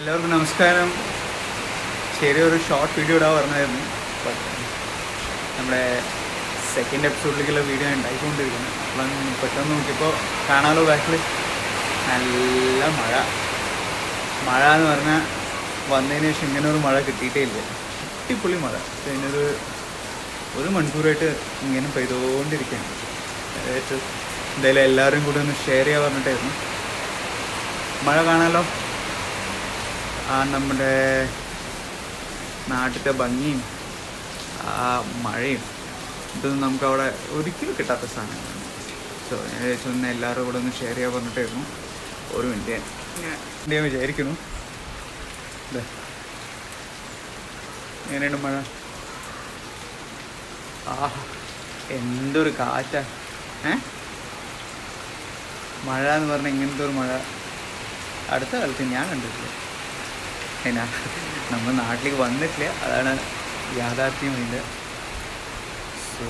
എല്ലാവർക്കും നമസ്കാരം. ചെറിയൊരു ഷോർട്ട് വീഡിയോ ഇടാൻ പറഞ്ഞായിരുന്നു. നമ്മുടെ സെക്കൻഡ് എപ്പിസോഡിലേക്കുള്ള വീഡിയോ ഉണ്ടായിക്കൊണ്ടിരിക്കുന്നത്. അപ്പം പെട്ടെന്ന് നോക്കിയപ്പോൾ കാണാലോ ബാക്കിൽ നല്ല മഴ. മഴ എന്ന് പറഞ്ഞാൽ വന്നതിന് ശേഷം ഇങ്ങനെ ഒരു മഴ കിട്ടിയിട്ടേ ഇല്ല. അടിപൊളി മഴ. അതിനൊരു മണിക്കൂറായിട്ട് ഇങ്ങനെ പെയ്തുകൊണ്ടിരിക്കുകയാണ്. എന്തായാലും എല്ലാവരും കൂടി ഒന്ന് ഷെയർ ചെയ്യാൻ പറഞ്ഞിട്ടായിരുന്നു. മഴ കാണാലോ, നമ്മുടെ നാട്ടിലത്തെ ഭംഗിയും ആ മഴയും ഇതൊന്നും നമുക്കവിടെ ഒരിക്കലും കിട്ടാത്ത സാധനങ്ങളാണ്. സോ ഞാൻ വിചാരിച്ചൊന്ന് എല്ലാവരും കൂടെ ഒന്ന് ഷെയർ ചെയ്യാൻ പറഞ്ഞിട്ടായിരുന്നു. ഒരു മിനിറ്റ് ഞാൻ വിചാരിക്കുന്നു. അതെ, എങ്ങനെയുണ്ട് മഴ? എന്തൊരു കാറ്റാ! മഴ എന്ന് പറഞ്ഞാൽ ഇങ്ങനത്തെ ഒരു മഴ അടുത്ത കാലത്ത് ഞാൻ കണ്ടിട്ടില്ല. അതിനാ നമ്മൾ നാട്ടിലേക്ക് വന്നിട്ടില്ല, അതാണ് യാഥാർത്ഥ്യം. അതിൻ്റെ സോ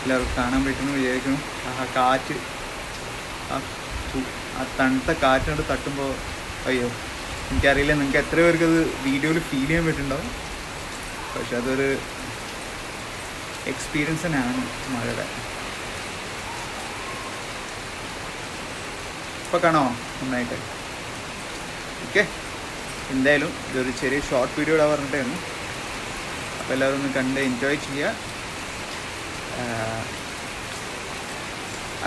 എല്ലാവർക്കും കാണാൻ പറ്റുമെന്ന് വിചാരിക്കുന്നു. കാറ്റ്, ആ തണുത്ത കാറ്റിനോട് തട്ടുമ്പോൾ അയ്യോ, എനിക്കറിയില്ല നിങ്ങൾക്ക് എത്ര പേർക്ക് അത് വീഡിയോയിൽ ഫീൽ ചെയ്യാൻ പറ്റുന്നുണ്ടാവും. പക്ഷെ അതൊരു എക്സ്പീരിയൻസ് തന്നെയാണ് മഴയുടെ. ഇപ്പോൾ കാണാമോ നന്നായിട്ട്? ഓക്കെ, എന്തായാലും ഇതൊരു ചെറിയ ഷോർട്ട് വീഡിയോ ഇടാൻ പറഞ്ഞിട്ടായിരുന്നു. അപ്പോൾ എല്ലാവരും ഒന്ന് കണ്ട് എൻജോയ് ചെയ്യുക.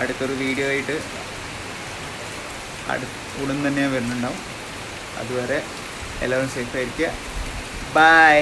അടുത്തൊരു വീഡിയോ ആയിട്ട് ഉടൻ തന്നെ വരുന്നുണ്ടാവും. അതുവരെ എല്ലാവരും സേഫായിരിക്കുക. ബൈ.